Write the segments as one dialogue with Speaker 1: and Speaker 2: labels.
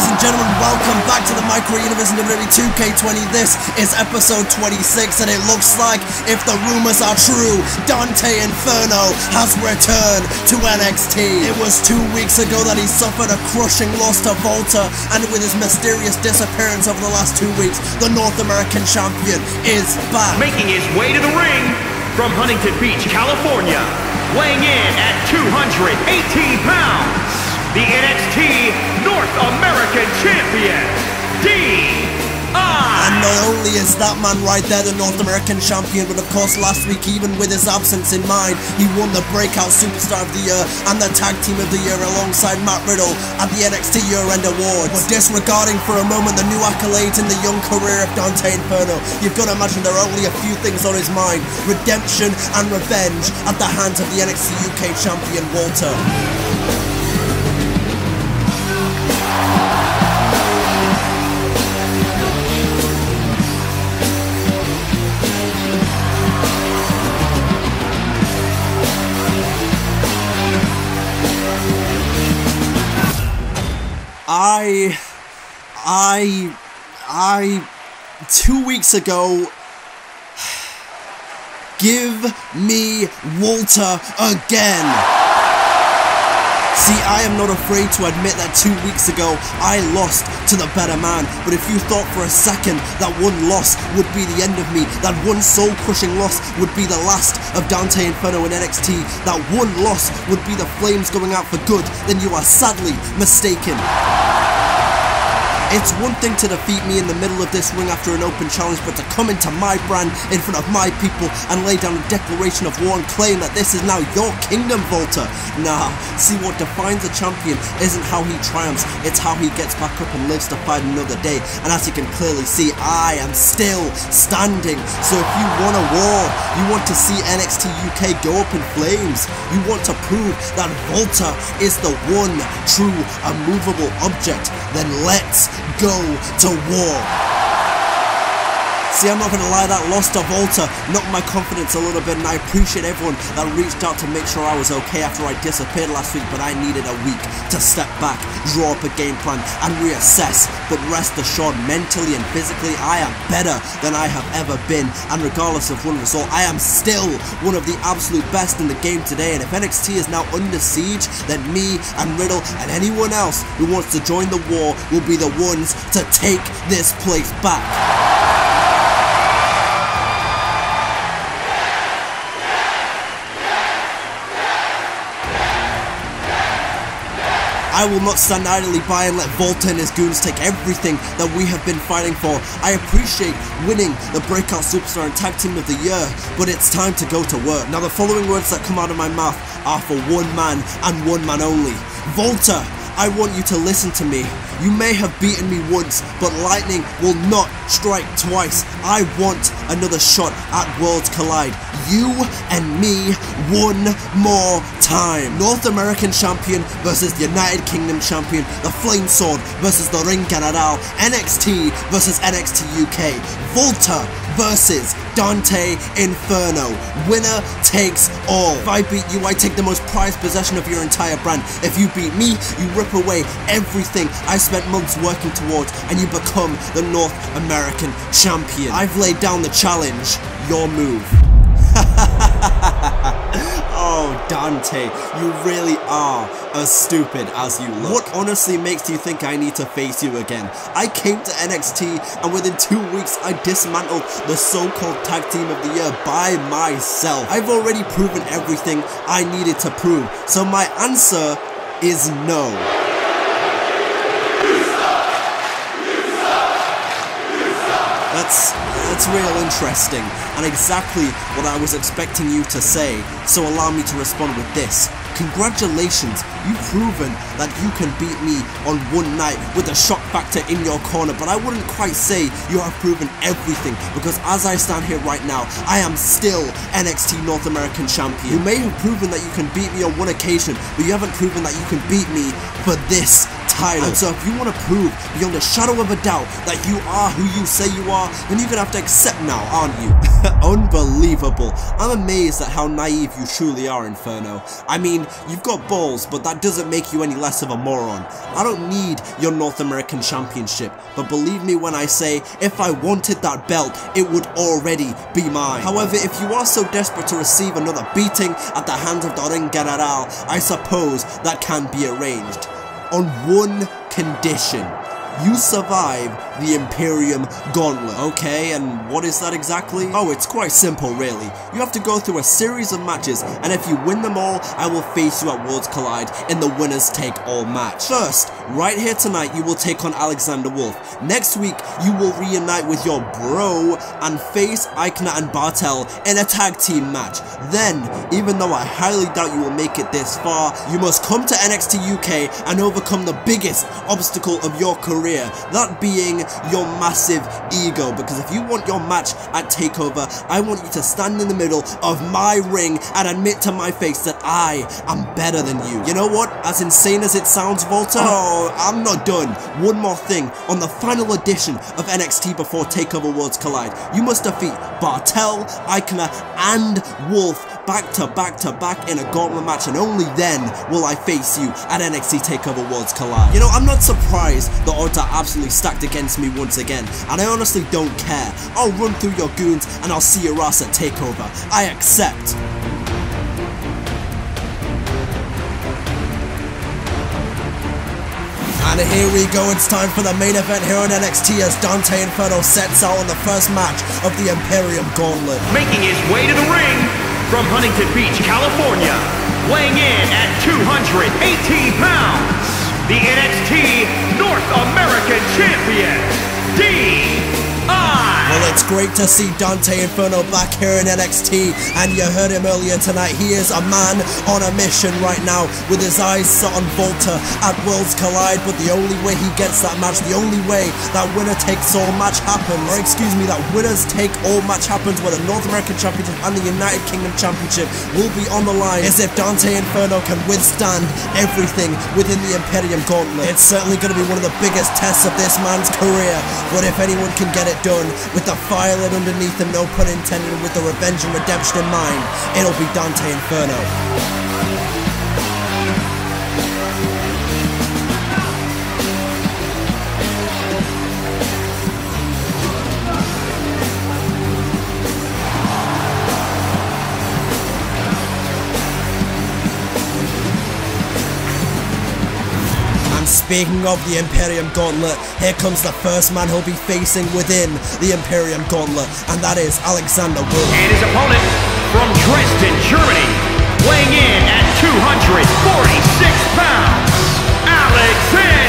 Speaker 1: Ladies and gentlemen, welcome back to the Micro Universe in Wwe 2K20. This is episode 26, and it looks like, if the rumors are true, Dante Inferno has returned to NXT. It was 2 weeks ago that he suffered a crushing loss to Volta, and with his mysterious disappearance over the last 2 weeks, the North American champion is back.
Speaker 2: Making his way to the ring from Huntington Beach, California, weighing in at 218 pounds, the NXT North American Champion, DANTE.
Speaker 1: And not only is that man right there the North American Champion, but of course last week, even with his absence in mind, he won the Breakout Superstar of the Year and the Tag Team of the Year alongside Matt Riddle at the NXT Year End Awards. But disregarding for a moment the new accolades in the young career of Dante Inferno, you've got to imagine there are only a few things on his mind: redemption and revenge at the hands of the NXT UK Champion, Walter. I 2 weeks ago, give me Walter again. See, I am not afraid to admit that 2 weeks ago, I lost to the better man. But if you thought for a second that one loss would be the end of me, that one soul-crushing loss would be the last of Dante Inferno in NXT, that one loss would be the flames going out for good, then you are sadly mistaken. It's one thing to defeat me in the middle of this ring after an open challenge, but to come into my brand in front of my people and lay down a declaration of war and claim that this is now your kingdom, Volta. Nah, see, what defines a champion isn't how he triumphs, it's how he gets back up and lives to fight another day. And as you can clearly see, I am still standing. So if you want a war, you want to see NXT UK go up in flames, you want to prove that Volta is the one true immovable object, then let's go to war. See, I'm not gonna lie, that loss to Volta knocked my confidence a little bit, and I appreciate everyone that reached out to make sure I was okay after I disappeared last week, but I needed a week to step back, draw up a game plan, and reassess. But rest assured, mentally and physically, I am better than I have ever been, and regardless of one result, I am still one of the absolute best in the game today. And if NXT is now under siege, then me and Riddle and anyone else who wants to join the war will be the ones to take this place back. I will not stand idly by and let Volta and his goons take everything that we have been fighting for. I appreciate winning the Breakout Superstar and Tag Team of the Year, but it's time to go to work. Now, the following words that come out of my mouth are for one man and one man only. Volta, I want you to listen to me. You may have beaten me once, but lightning will not strike twice. I want another shot at Worlds Collide. You and me one more time. North American Champion versus United Kingdom Champion. The Flame Sword versus the Ring General. NXT versus NXT UK. Volta versus Dante Inferno. Winner takes all. If I beat you, I take the most prized possession of your entire brand. If you beat me, you rip away everything I spent months working towards, and you become the North American Champion. I've laid down the challenge. Your move. Oh, Dante, you really are as stupid as you look. What honestly makes you think I need to face you again? I came to NXT, and within 2 weeks I dismantled the so-called Tag Team of the Year by myself. I've already proven everything I needed to prove, so my answer is no. That's real interesting, and exactly what I was expecting you to say, so allow me to respond with this. Congratulations, you've proven that you can beat me on one night with a shock factor in your corner, but I wouldn't quite say you have proven everything, because as I stand here right now, I am still NXT North American Champion. You may have proven that you can beat me on one occasion, but you haven't proven that you can beat me for this title. And so if you want to prove beyond a shadow of a doubt that you are who you say you are, then you're gonna have to accept now, aren't you? Unbelievable. I'm amazed at how naive you truly are, Inferno. I mean, you've got balls, but that doesn't make you any less of a moron. I don't need your North American Championship, but believe me when I say, if I wanted that belt, it would already be mine. However, if you are so desperate to receive another beating at the hands of the Ring General, I suppose that can be arranged. On one condition. You survive the Imperium Gauntlet. Okay, and what is that exactly? Oh, it's quite simple really. You have to go through a series of matches, and if you win them all, I will face you at Worlds Collide in the winners take all match. First, right here tonight, you will take on Alexander Wolf. Next week, you will reunite with your bro and face Eichner and Bartel in a tag team match. Then, even though I highly doubt you will make it this far, you must come to NXT UK and overcome the biggest obstacle of your career. That being your massive ego, because if you want your match at TakeOver, I want you to stand in the middle of my ring and admit to my face that I am better than you. You know what? As insane as it sounds, Volta, oh, I'm not done. One more thing. On the final edition of NXT before TakeOver Worlds Collide, you must defeat Bartel, Eichner, and Wolf back to back in a gauntlet match, and only then will I face you at NXT TakeOver Worlds Collide. You know, I'm not surprised the odds are absolutely stacked against me once again, and I honestly don't care. I'll run through your goons and I'll see your ass at TakeOver. I accept. And here we go, it's time for the main event here on NXT as Dante Inferno sets out on the first match of the Imperium Gauntlet.
Speaker 2: Making his way to the ring from Huntington Beach, California, weighing in at 218 pounds, the NXT North American Champion, DANTE.
Speaker 1: Well, it's great to see Dante Inferno back here in NXT, and you heard him earlier tonight. He is a man on a mission right now, with his eyes set on Volta at Worlds Collide, but the only way he gets that match, the only way that winner takes all match happens, or excuse me, that winners take all match happens, where the North American Championship and the United Kingdom Championship will be on the line, is if Dante Inferno can withstand everything within the Imperium Gauntlet. It's certainly going to be one of the biggest tests of this man's career, but if anyone can get it done with the fire lit underneath him, no pun intended, with the revenge and redemption in mind, it'll be Dante Inferno. Speaking of the Imperium Gauntlet, here comes the first man he'll be facing within the Imperium Gauntlet, and that is Alexander Wolf.
Speaker 2: And his opponent from Dresden, Germany, weighing in at 246 pounds, Alexander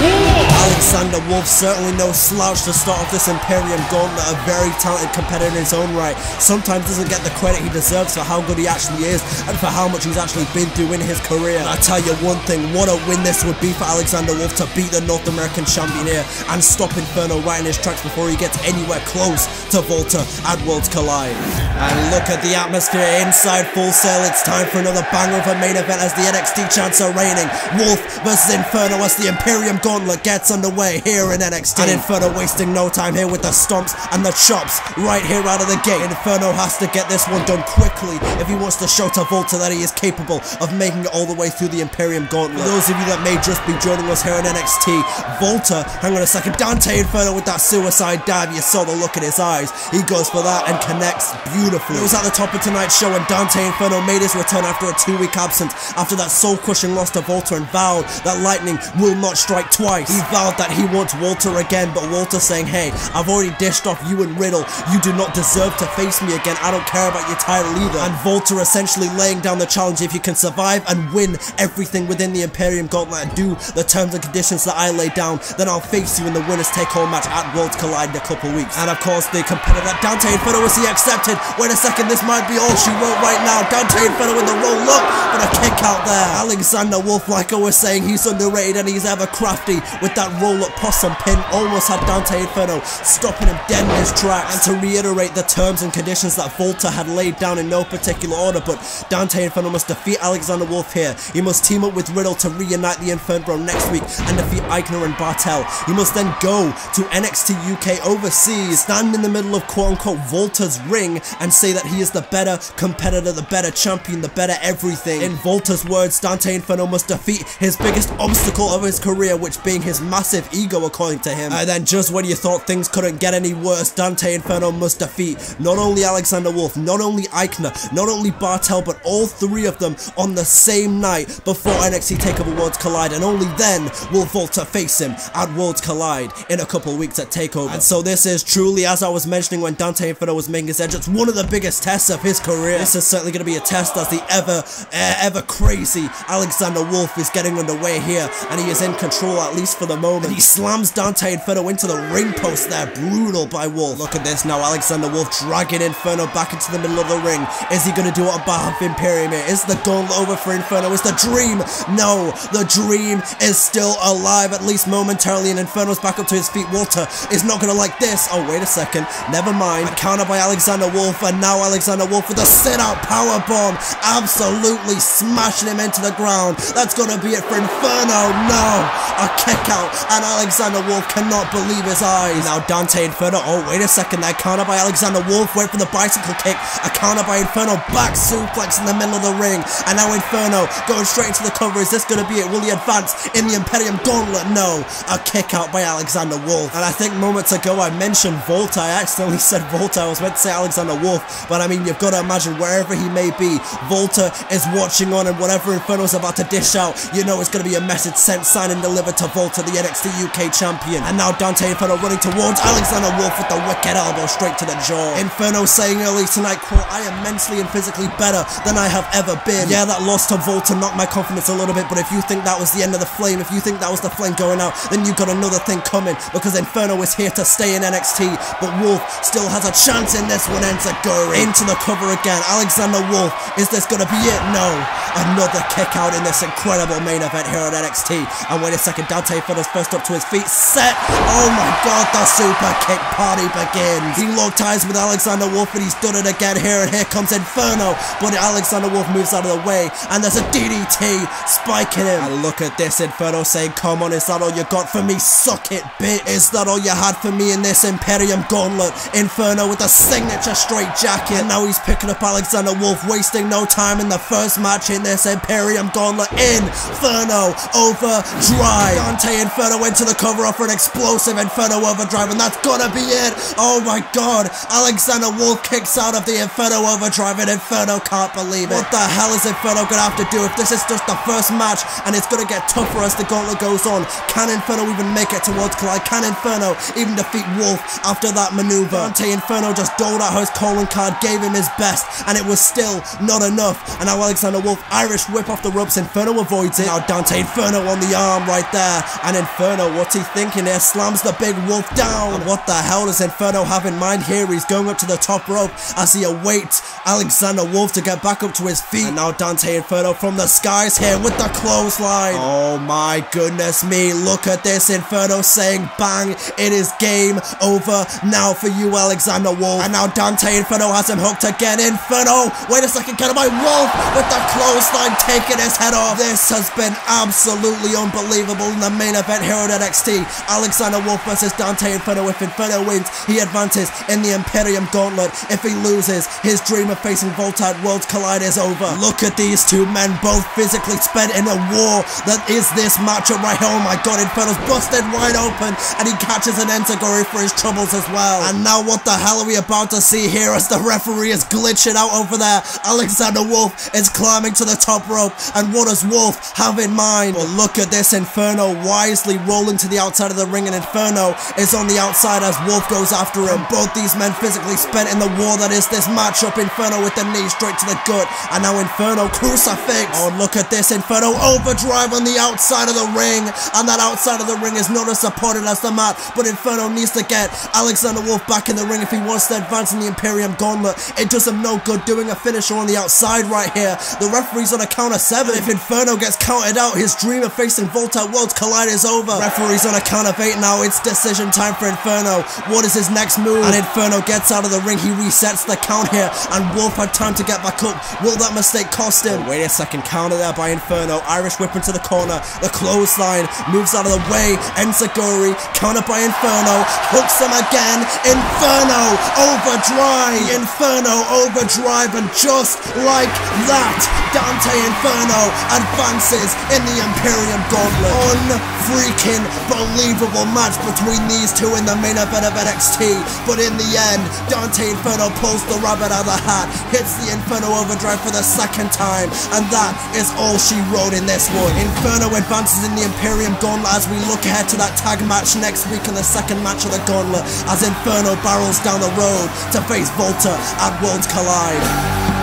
Speaker 2: Wolf.
Speaker 1: Alexander Wolf certainly no slouch to start off this Imperium Gauntlet, a very talented competitor in his own right. Sometimes doesn't get the credit he deserves for how good he actually is and for how much he's actually been through in his career. And I tell you one thing, what a win this would be for Alexander Wolf to beat the North American Champion here and stop Inferno right in his tracks before he gets anywhere close to Volta at Worlds Collide. And look at the atmosphere inside Full Sail. It's time for another banger of a main event as the NXT champs are reigning. Wolf versus Inferno as the Imperium Gauntlet gets underway here in NXT. And Inferno wasting no time here with the stomps and the chops right here out of the gate. Inferno has to get this one done quickly if he wants to show to Volta that he is capable of making it all the way through the Imperium Gauntlet. For those of you that may just be joining us here in NXT, Volta, hang on a second, Dante Inferno with that suicide dive, you saw the look in his eyes. He goes for that and connects beautifully. It was at the top of tonight's show when Dante Inferno made his return after a 2-week absence, after that soul-crushing loss to Volta, and vowed that lightning will not strike twice. He vowed that he wants Walter again, but Walter saying, hey, I've already dished off you and Riddle, you do not deserve to face me again, I don't care about your title either. And Walter essentially laying down the challenge, if you can survive and win everything within the Imperium Gauntlet and do the terms and conditions that I lay down, then I'll face you in the winners take all match at Worlds Collide in a couple weeks. And of course the competitor that Dante Inferno, was he accepted? Wait a second, this might be all she wrote right now. Dante Inferno in the roll up, but a kick out there. Alexander Wolf, like I was saying, he's underrated and he's ever crafty with that roll roll-up possum pin almost had Dante Inferno stopping him dead in his tracks. And to reiterate the terms and conditions that Volta had laid down in no particular order, but Dante Inferno must defeat Alexander Wolf here. He must team up with Riddle to reunite the Inferno next week and defeat Eichner and Bartel. He must then go to NXT UK overseas, stand in the middle of quote-unquote Volta's ring and say that he is the better competitor, the better champion, the better everything. In Volta's words, Dante Inferno must defeat his biggest obstacle of his career, which being his massive ego, according to him. And then just when you thought things couldn't get any worse, Dante Inferno must defeat not only Alexander Wolf, not only Eichner, not only Bartel, but all three of them on the same night before NXT TakeOver Worlds Collide, and only then will Volta face him at Worlds Collide in a couple weeks at TakeOver. And so this is truly, as I was mentioning when Dante Inferno was making his entrance, one of the biggest tests of his career. This is certainly going to be a test as the ever crazy Alexander Wolf is getting underway here, and he is in control at least for the moment. And he slams Dante Inferno into the ring post there, brutal by Wolf. Look at this now, Alexander Wolf dragging Inferno back into the middle of the ring. Is he going to do it on behalf of Imperium here? Is the gauntlet over for Inferno? Is the dream? No, the dream is still alive, at least momentarily, and Inferno's back up to his feet. Walter is not going to like this. Oh, wait a second. Never mind. A counter by Alexander Wolf, and now Alexander Wolf with a sit-out powerbomb, absolutely smashing him into the ground. That's going to be it for Inferno. No, a kick out, and Alexander Wolf cannot believe his eyes. Now Dante Inferno, oh, wait a second. That counter by Alexander Wolf, wait for the bicycle kick. A counter by Inferno, back suplex in the middle of the ring, and now Inferno going straight into the cover. Is this going to be it? Will he advance in the Imperium Gauntlet? No, a kick out by Alexander Wolf. And I think moments ago I mentioned Volta. I accidentally said Volta. I was meant to say Alexander Wolf, but I mean, you've got to imagine wherever he may be, Volta is watching on, and whatever Inferno's about to dish out, you know it's going to be a message sent, signed and delivered to Volta, the NXT UK Champion. And now Dante Inferno running towards Alexander Wolf with the wicked elbow straight to the jaw. Inferno saying early tonight, quote, I am mentally and physically better than I have ever been. Yeah, that loss to Volta knocked my confidence a little bit, but if you think that was the end of the flame, if you think that was the flame going out, then you got another thing coming, because Inferno is here to stay in NXT, but Wolf still has a chance in this one. Enziguri into the cover again. Alexander Wolf, is this gonna be it? No. Another kick out in this incredible main event here at NXT. And wait a second, Dante Inferno's first up to his feet, set. Oh my god, the super kick party begins. He locked eyes with Alexander Wolf, and he's done it again here, and here comes Inferno, but Alexander Wolf moves out of the way, and there's a DDT spiking him. And look at this, Inferno saying, come on, is that all you got for me? Suck it, bitch. Is that all you had for me in this Imperium Gauntlet? Inferno with a signature straight jacket, and now he's picking up Alexander Wolf, wasting no time in the first match in this Imperium Gauntlet. Inferno overdrive. Dante Inferno into the cover off for an explosive Inferno overdrive, and that's gonna be it. Oh my god, Alexander Wolf kicks out of the Inferno overdrive, and Inferno can't believe it. What the hell is Inferno gonna have to do if this is just the first match, and it's gonna get tougher as the gauntlet goes on? Can Inferno even make it towards Collide? Can Inferno even defeat Wolf after that maneuver? Dante Inferno just doled out his calling card, gave him his best, and it was still not enough. And now Alexander Wolf, Irish whip off the ropes. Inferno avoids it. Now Dante Inferno on the arm right there, and Inferno, what's he thinking here? Slams the big Wolf down. And what the hell does Inferno have in mind here? He's going up to the top rope as he awaits Alexander Wolf to get back up to his feet. And now Dante Inferno from the skies here with the clothesline. Oh my goodness me, look at this. Inferno saying bang, it is game over now for you, Alexander Wolf. And now Dante Inferno has him hooked again. Inferno, wait a second, counter by Wolf with the clothesline, taking his head off. This has been absolutely unbelievable in the main event here at NXT. Alexander Wolf versus Dante Inferno. If Inferno wins, he advances in the Imperium Gauntlet. If he loses, his dream of facing Volta at Worlds Collide is over. Look at these two men, both physically spent in a war that is this matchup right here. Oh my god, Inferno's busted wide open, and he catches an Enziguri for his troubles as well. And now what the hell are we about to see here as the referee is glitching out over there? Alexander Wolf is climbing to the top rope, and what does Wolf have in mind? Well, look at this, Inferno wisely rolling to the outside of the ring, and Inferno is on the outside as Wolf goes after him. Both these men physically spent in the war that is this matchup. Inferno with the knee straight to the gut, and now Inferno crucifix. Oh, look at this, Inferno overdrive on the outside of the ring, and that outside of the ring is not as supported as the mat, but Inferno needs to get Alexander Wolf back in the ring if he wants to advance in the Imperium Gauntlet. It does him no good doing a finisher on the outside right here. The referee's on a count of 7. If Inferno gets counted out, his dream of facing Volta at Worlds Collide is over. referee's on a count of 8 now. It's decision time for Inferno. What is his next move? And Inferno gets out of the ring. He resets the count here, and Wolf had time to get back up. Will that mistake cost him? Wait a second, counter there by Inferno. Irish whip into the corner. The clothesline moves out of the way. Enziguri, counter by Inferno. Hooks him again. Inferno overdrive. Inferno overdrive, and just like that, Dante Inferno advances in the Imperium Gauntlet. Unfreaking believable match between these two in the main event of NXT, but in the end, Dante Inferno pulls the rabbit out of the hat, hits the Inferno overdrive for the second time, and that is all she wrote in this one. Inferno advances in the Imperium Gauntlet as we look ahead to that tag match next week in the second match of the Gauntlet, as Inferno barrels down the road to face Volta at Worlds Collide.